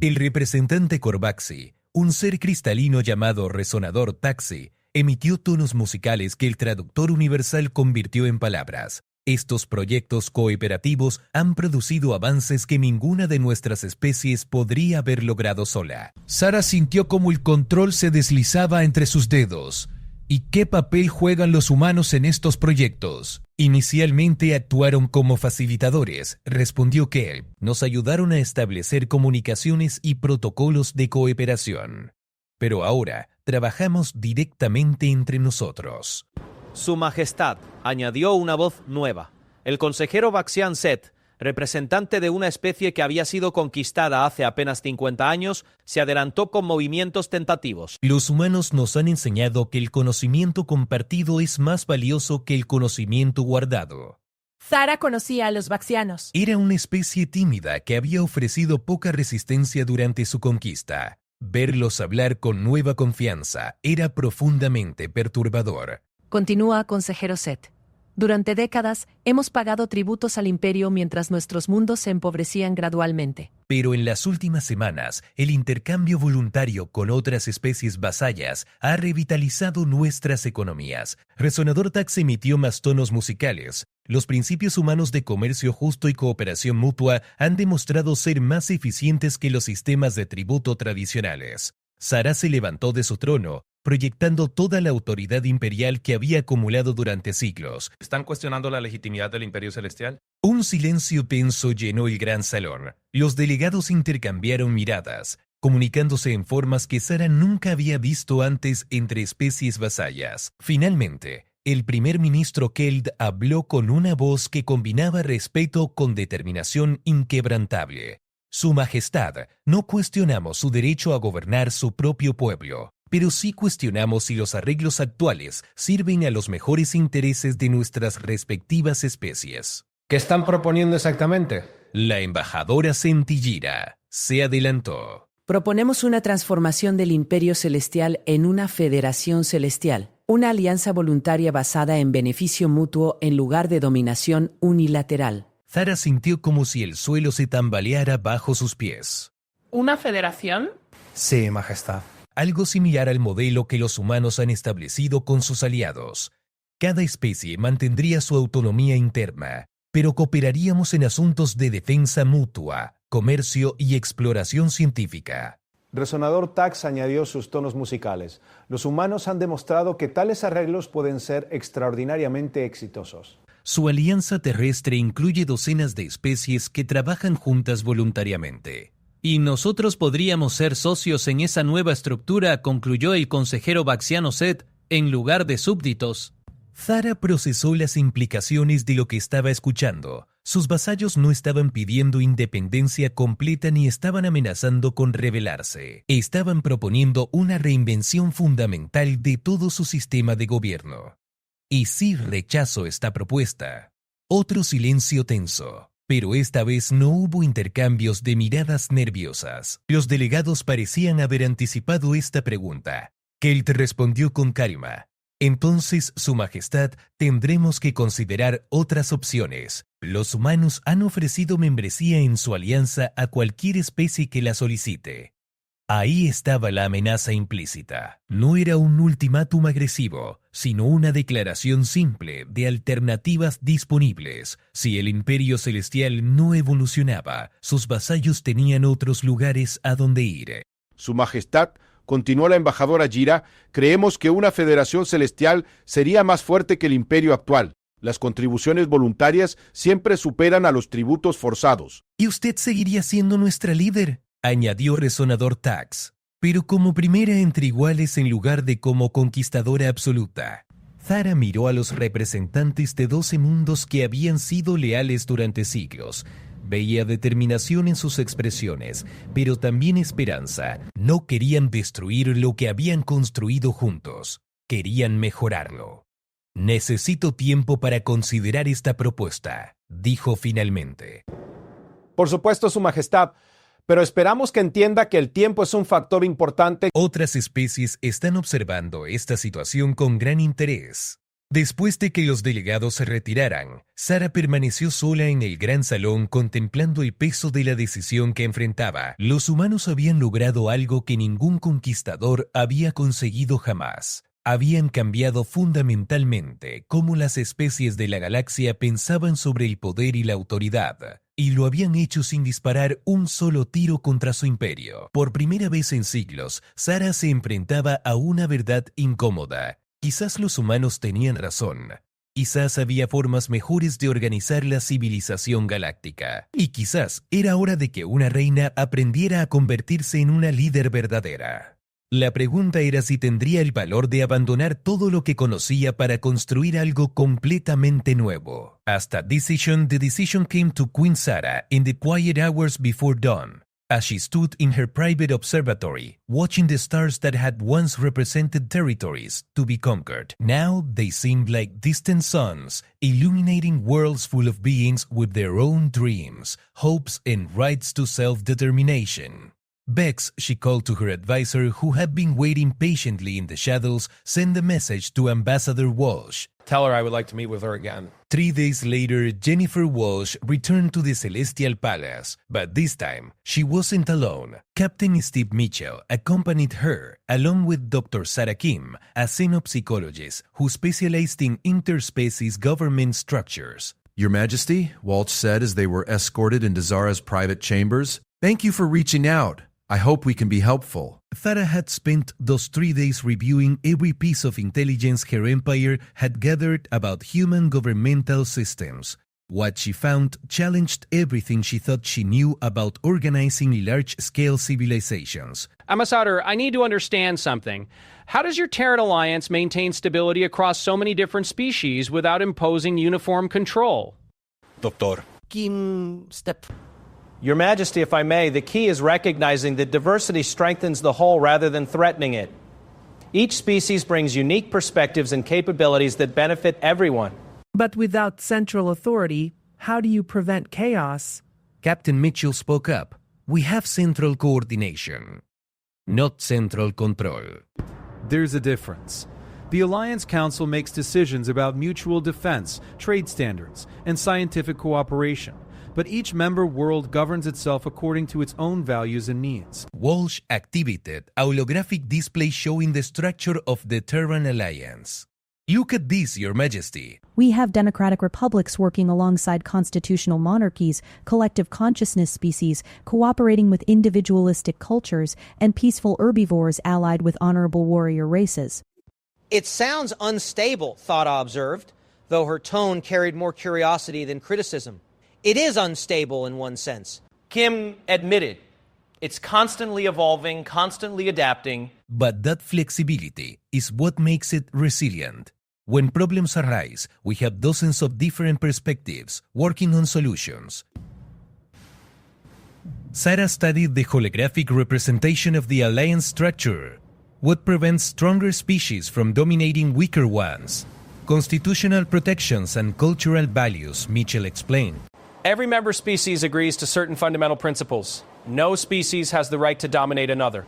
Speaker 1: El representante Corvaxi, un ser cristalino llamado resonador Taxi, emitió tonos musicales que el traductor universal convirtió en palabras. Estos proyectos cooperativos han producido avances que ninguna de nuestras especies podría haber logrado sola.
Speaker 19: Sara sintió como el control se deslizaba entre sus dedos. ¿Y qué papel juegan los humanos en estos proyectos?
Speaker 1: Inicialmente actuaron como facilitadores, respondió Kell. Nos ayudaron a establecer comunicaciones y protocolos de cooperación. Pero ahora trabajamos directamente entre nosotros.
Speaker 11: Su Majestad, añadió una voz nueva. El consejero Baxian Set, representante de una especie que había sido conquistada hace apenas 50 años, se adelantó con movimientos tentativos.
Speaker 1: Los humanos nos han enseñado que el conocimiento compartido es más valioso que el conocimiento guardado.
Speaker 18: Sara conocía a los Baxianos.
Speaker 1: Era una especie tímida que había ofrecido poca resistencia durante su conquista. Verlos hablar con nueva confianza era profundamente perturbador.
Speaker 10: Continúa, consejero Set. Durante décadas, hemos pagado tributos al imperio mientras nuestros mundos se empobrecían gradualmente.
Speaker 1: Pero en las últimas semanas, el intercambio voluntario con otras especies vasallas ha revitalizado nuestras economías. Resonador Tax emitió más tonos musicales. Los principios humanos de comercio justo y cooperación mutua han demostrado ser más eficientes que los sistemas de tributo tradicionales. Sara se levantó de su trono, proyectando toda la autoridad imperial que había acumulado durante siglos.
Speaker 20: ¿Están cuestionando la legitimidad del Imperio Celestial?
Speaker 1: Un silencio tenso llenó el gran salón. Los delegados intercambiaron miradas, comunicándose en formas que Sara nunca había visto antes entre especies vasallas. Finalmente, el primer ministro Keld habló con una voz que combinaba respeto con determinación inquebrantable. Su Majestad, no cuestionamos su derecho a gobernar su propio pueblo, pero sí cuestionamos si los arreglos actuales sirven a los mejores intereses de nuestras respectivas especies.
Speaker 24: ¿Qué están proponiendo exactamente?
Speaker 1: La embajadora Centillira se adelantó.
Speaker 26: Proponemos una transformación del Imperio Celestial en una federación celestial, una alianza voluntaria basada en beneficio mutuo en lugar de dominación unilateral.
Speaker 1: Sara sintió como si el suelo se tambaleara bajo sus pies.
Speaker 4: ¿Una federación?
Speaker 24: Sí, Majestad.
Speaker 1: Algo similar al modelo que los humanos han establecido con sus aliados. Cada especie mantendría su autonomía interna, pero cooperaríamos en asuntos de defensa mutua, comercio y exploración científica.
Speaker 6: Resonador Tax añadió sus tonos musicales. Los humanos han demostrado que tales arreglos pueden ser extraordinariamente exitosos.
Speaker 1: Su alianza terrestre incluye docenas de especies que trabajan juntas voluntariamente.
Speaker 11: Y nosotros podríamos ser socios en esa nueva estructura, concluyó el consejero Baxiano Set, en lugar de súbditos.
Speaker 1: Sara procesó las implicaciones de lo que estaba escuchando. Sus vasallos no estaban pidiendo independencia completa ni estaban amenazando con rebelarse. Estaban proponiendo una reinvención fundamental de todo su sistema de gobierno. Y sí rechazo esta propuesta. Otro silencio tenso. Pero esta vez no hubo intercambios de miradas nerviosas. Los delegados parecían haber anticipado esta pregunta. Kelt respondió con calma. Entonces, Su Majestad, tendremos que considerar otras opciones. Los humanos han ofrecido membresía en su alianza a cualquier especie que la solicite. Ahí estaba la amenaza implícita. No era un ultimátum agresivo, sino una declaración simple de alternativas disponibles. Si el Imperio Celestial no evolucionaba, sus vasallos tenían otros lugares a donde ir.
Speaker 5: Su Majestad, continuó la embajadora Gira, creemos que una federación celestial sería más fuerte que el imperio actual. Las contribuciones voluntarias siempre superan a los tributos forzados.
Speaker 1: ¿Y usted seguiría siendo nuestra líder?, añadió resonador Tax, pero como primera entre iguales en lugar de como conquistadora absoluta. Zara miró a los representantes de 12 mundos que habían sido leales durante siglos. Veía determinación en sus expresiones, pero también esperanza. No querían destruir lo que habían construido juntos. Querían mejorarlo. Necesito tiempo para considerar esta propuesta, dijo finalmente.
Speaker 12: Por supuesto, Su Majestad, pero esperamos que entienda que el tiempo es un factor importante.
Speaker 1: Otras especies están observando esta situación con gran interés. Después de que los delegados se retiraran, Sara permaneció sola en el gran salón contemplando el peso de la decisión que enfrentaba. Los humanos habían logrado algo que ningún conquistador había conseguido jamás. Habían cambiado fundamentalmente cómo las especies de la galaxia pensaban sobre el poder y la autoridad, y lo habían hecho sin disparar un solo tiro contra su imperio. Por primera vez en siglos, Sara se enfrentaba a una verdad incómoda. Quizás los humanos tenían razón. Quizás había formas mejores de organizar la civilización galáctica. Y quizás era hora de que una reina aprendiera a convertirse en una líder verdadera. La pregunta era si tendría el valor de abandonar todo lo que conocía para construir algo completamente nuevo. Hasta the decision came to Queen Sara in the quiet hours before dawn, as she stood in her private observatory, watching the stars that had once represented territories to be conquered. Now they seemed like distant suns, illuminating worlds full of beings with their own dreams, hopes, and rights to self-determination. Bex, she called to her advisor, who had been waiting patiently in the shadows, sent a message to Ambassador Walsh.
Speaker 24: Tell her I would like to meet with her again.
Speaker 1: 3 days later, Jennifer Walsh returned to the Celestial Palace, but this time, she wasn't alone. Captain Steve Mitchell accompanied her, along with Dr. Sarah Kim, a xenopsychologist who specialized in interspecies government structures.
Speaker 13: Your Majesty, Walsh said as they were escorted into Zara's private chambers, thank you for reaching out. I hope we can be helpful.
Speaker 1: Zara had spent those 3 days reviewing every piece of intelligence her empire had gathered about human governmental systems. What she found challenged everything she thought she knew about organizing large-scale civilizations.
Speaker 14: Ambassador, I need to understand something. How does your Terran alliance maintain stability across so many different species without imposing uniform control?
Speaker 11: Doctor.
Speaker 7: Kim Step.
Speaker 11: Your Majesty, if I may, the key is recognizing that diversity strengthens the whole rather than threatening it. Each species brings unique perspectives and capabilities that benefit everyone.
Speaker 15: But without central authority, how do you prevent chaos?
Speaker 1: Captain Mitchell spoke up. We have central coordination, not central control.
Speaker 21: There's a difference. The Alliance Council makes decisions about mutual defense, trade standards, and scientific cooperation. But each member world governs itself according to its own values and needs.
Speaker 1: Walsh activated a holographic display showing the structure of the Terran Alliance. Look at this, Your Majesty.
Speaker 27: We have democratic republics working alongside constitutional monarchies, collective consciousness species, cooperating with individualistic cultures, and peaceful herbivores allied with honorable warrior races.
Speaker 7: It sounds unstable, Thada observed, though her tone carried more curiosity than criticism. It is unstable in one sense.
Speaker 11: Kim admitted. It's constantly evolving, constantly adapting.
Speaker 1: But that flexibility is what makes it resilient. When problems arise, we have dozens of different perspectives working on solutions. Sarah studied the holographic representation of the alliance structure. What prevents stronger species from dominating weaker ones? Constitutional protections and cultural values, Mitchell explained.
Speaker 14: Every member species agrees to certain fundamental principles. No species has the right to dominate another.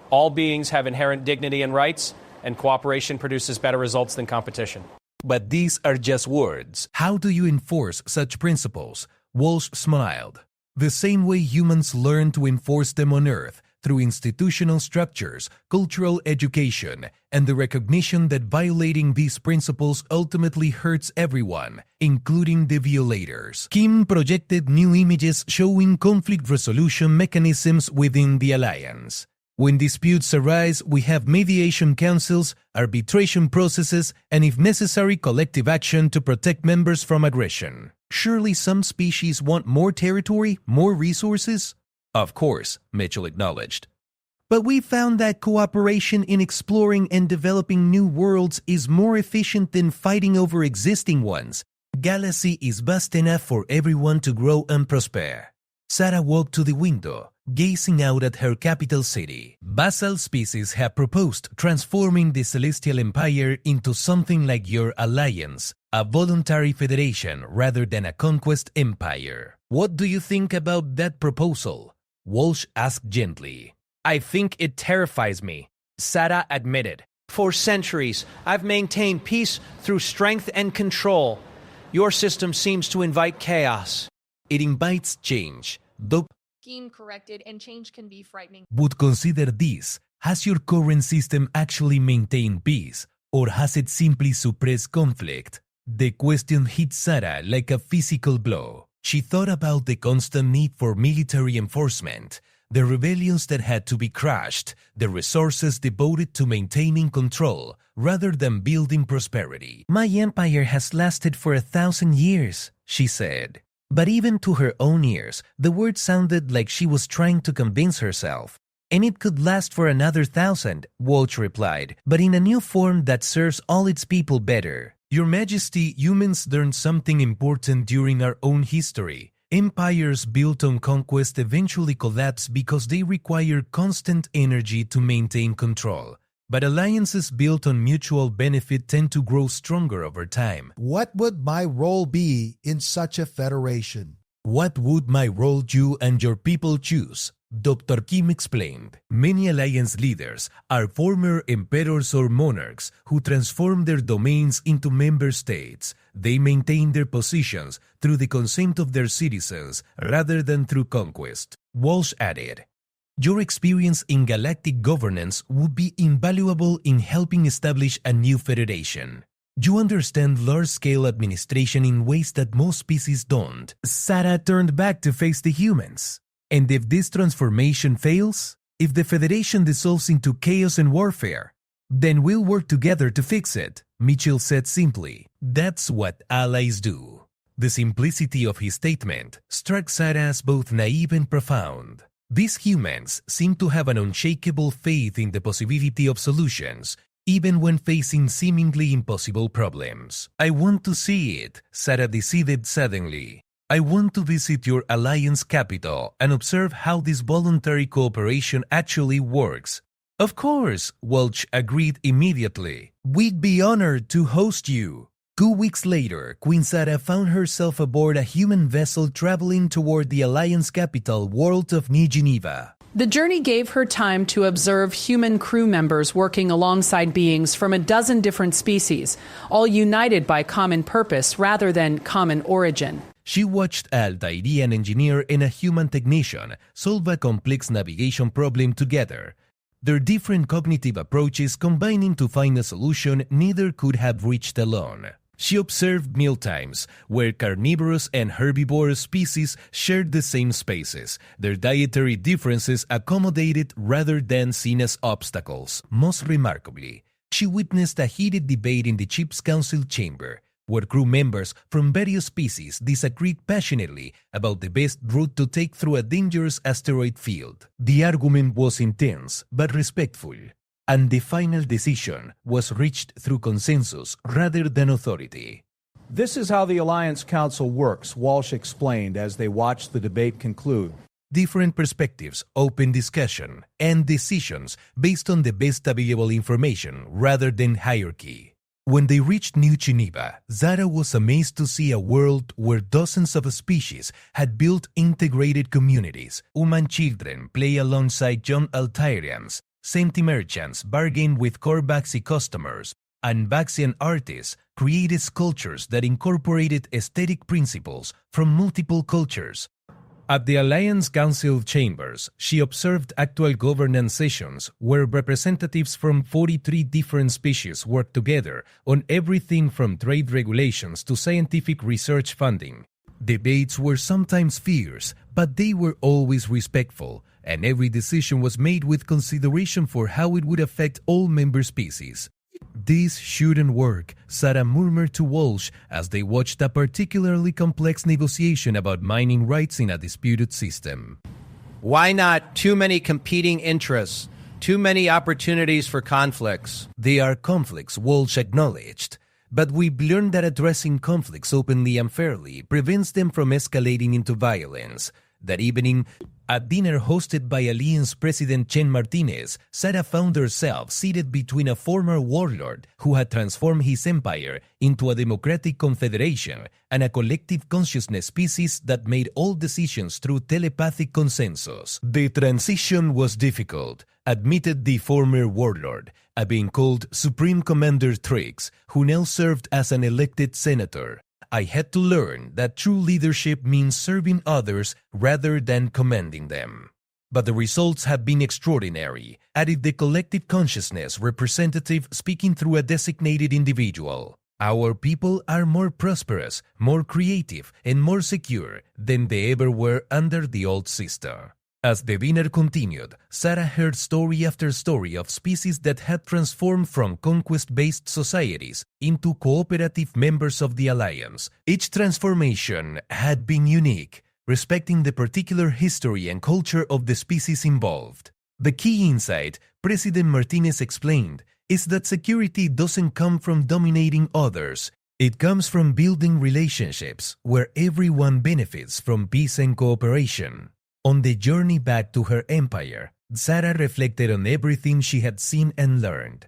Speaker 14: All beings have inherent dignity and rights, and cooperation produces better results than competition.
Speaker 1: But these are just words. How do you enforce such principles? Walsh smiled. The same way humans learn to enforce them on Earth, through institutional structures, cultural education, and the recognition that violating these principles ultimately hurts everyone, including the violators. Kim projected new images showing conflict resolution mechanisms within the Alliance. When disputes arise, we have mediation councils, arbitration processes, and if necessary, collective action to protect members from aggression. Surely some species want more territory, more resources? Of course, Mitchell acknowledged. But we found that cooperation in exploring and developing new worlds is more efficient than fighting over existing ones. Galaxy is vast enough for everyone to grow and prosper. Sarah walked to the window, gazing out at her capital city. Basal species have proposed transforming the Celestial Empire into something like your alliance, a voluntary federation rather than a conquest empire. What do you think about that proposal? Walsh asked gently.
Speaker 14: I think it terrifies me, Sarah admitted. For centuries, I've maintained peace through strength and control. Your system seems to invite chaos.
Speaker 1: It invites change.
Speaker 18: Scheme corrected, and change can be frightening.
Speaker 1: But consider this. Has your current system actually maintained peace, or has it simply suppressed conflict? The question hit Sarah like a physical blow. She thought about the constant need for military enforcement, the rebellions that had to be crushed, the resources devoted to maintaining control rather than building prosperity. My empire has lasted for 1,000 years, she said. But even to her own ears, the words sounded like she was trying to convince herself. And it could last for another 1,000, Walsh replied, but in a new form that serves all its people better. Your Majesty, humans learned something important during our own history. Empires built on conquest eventually collapse because they require constant energy to maintain control. But alliances built on mutual benefit tend to grow stronger over time.
Speaker 2: What would my role be in such a federation?
Speaker 1: What would my role you and your people choose? Dr. Kim explained. Many alliance leaders are former emperors or monarchs who transform their domains into member states. They maintain their positions through the consent of their citizens rather than through conquest. Walsh added, your experience in galactic governance would be invaluable in helping establish a new federation. You understand large-scale administration in ways that most species don't. Sarah turned back to face the humans. And if this transformation fails, if the Federation dissolves into chaos and warfare, then we'll work together to fix it, Mitchell said simply. That's what allies do. The simplicity of his statement struck Sarah as both naive and profound. These humans seem to have an unshakable faith in the possibility of solutions, even when facing seemingly impossible problems. I want to see it, Sarah decided suddenly. I want to visit your alliance capital and observe how this voluntary cooperation actually works. Of course, Walsh agreed immediately. We'd be honored to host you. 2 weeks later, Queen Sarah found herself aboard a human vessel traveling toward the alliance capital, world of New Geneva.
Speaker 3: The journey gave her time to observe human crew members working alongside beings from a dozen different species, all united by common purpose rather than common origin.
Speaker 1: She watched Altairi, an engineer and a human technician, solve a complex navigation problem together. Their different cognitive approaches combining to find a solution neither could have reached alone. She observed mealtimes, where carnivorous and herbivorous species shared the same spaces, their dietary differences accommodated rather than seen as obstacles. Most remarkably, she witnessed a heated debate in the ship's council chamber, where crew members from various species disagreed passionately about the best route to take through a dangerous asteroid field. The argument was intense but respectful, and the final decision was reached through consensus rather than authority.
Speaker 12: This is how the Alliance Council works, Walsh explained as they watched the debate conclude.
Speaker 1: Different perspectives, open discussion, and decisions based on the best available information rather than hierarchy. When they reached New Geneva, Zara was amazed to see a world where dozens of species had built integrated communities. Human children play alongside young Altairians, senti merchants bargain with core Baxi customers, and Baxian artists created sculptures that incorporated aesthetic principles from multiple cultures. At the Alliance Council chambers, she observed actual governance sessions where representatives from 43 different species worked together on everything from trade regulations to scientific research funding. Debates were sometimes fierce, but they were always respectful, and every decision was made with consideration for how it would affect all member species. This shouldn't work, Sarah murmured to Walsh as they watched a particularly complex negotiation about mining rights in a disputed system.
Speaker 11: Why not too many competing interests? Too many opportunities for conflicts?
Speaker 1: There are conflicts, Walsh acknowledged. But we've learned that addressing conflicts openly and fairly prevents them from escalating into violence. That evening, at dinner hosted by Alliance President Chen Martinez, Sarah found herself seated between a former warlord who had transformed his empire into a democratic confederation and a collective consciousness species that made all decisions through telepathic consensus. The transition was difficult, admitted the former warlord, a being called Supreme Commander Trix, who now served as an elected senator. I had to learn that true leadership means serving others rather than commanding them. But the results have been extraordinary, added the collective consciousness representative speaking through a designated individual. Our people are more prosperous, more creative, and more secure than they ever were under the old system. As the dinner continued, Sarah heard story after story of species that had transformed from conquest-based societies into cooperative members of the Alliance. Each transformation had been unique, respecting the particular history and culture of the species involved. The key insight, President Martinez explained, is that security doesn't come from dominating others. It comes from building relationships where everyone benefits from peace and cooperation. On the journey back to her empire, Sarah reflected on everything she had seen and learned.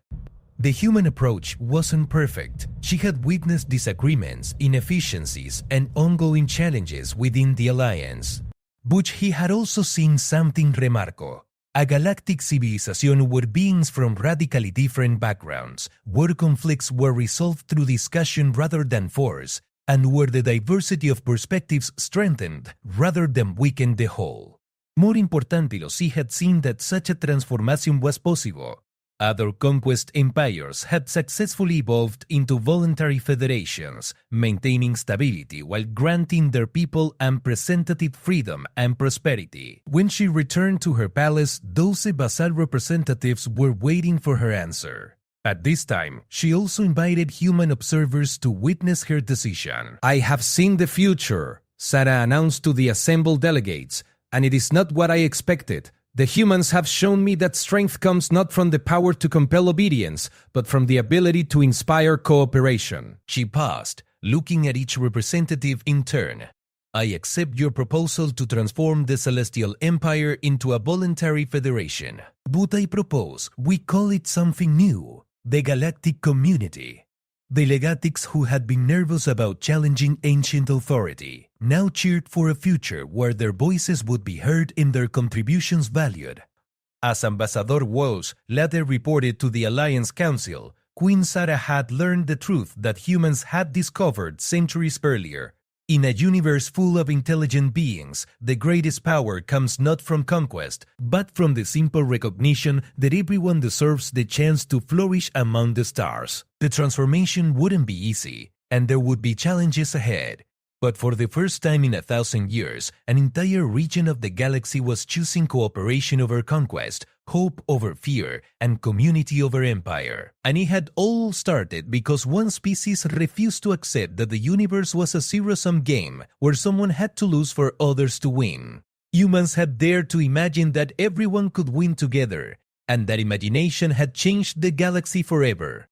Speaker 1: The human approach wasn't perfect. She had witnessed disagreements, inefficiencies, and ongoing challenges within the Alliance. But he had also seen something remarkable. A galactic civilization where beings from radically different backgrounds, where conflicts were resolved through discussion rather than force, and where the diversity of perspectives strengthened rather than weakened the whole. More importantly, she had seen that such a transformation was possible. Other conquest empires had successfully evolved into voluntary federations, maintaining stability while granting their people unprecedented freedom and prosperity. When she returned to her palace, those basal representatives were waiting for her answer. At this time, she also invited human observers to witness her decision.
Speaker 11: I have seen the future, Sarah announced to the assembled delegates, and it is not what I expected. The humans have shown me that strength comes not from the power to compel obedience, but from the ability to inspire cooperation.
Speaker 1: She paused, looking at each representative in turn. I accept your proposal to transform the Celestial Empire into a voluntary federation. But I propose we call it something new. The Galactic Community. The legatics who had been nervous about challenging ancient authority now cheered for a future where their voices would be heard and their contributions valued. As Ambassador Walsh later reported to the Alliance Council, Queen Sarah had learned the truth that humans had discovered centuries earlier. In a universe full of intelligent beings, the greatest power comes not from conquest, but from the simple recognition that everyone deserves the chance to flourish among the stars. The transformation wouldn't be easy, and there would be challenges ahead. But for the first time in 1,000 years, an entire region of the galaxy was choosing cooperation over conquest, hope over fear, and community over empire. And it had all started because one species refused to accept that the universe was a zero-sum game where someone had to lose for others to win. Humans had dared to imagine that everyone could win together, and that imagination had changed the galaxy forever.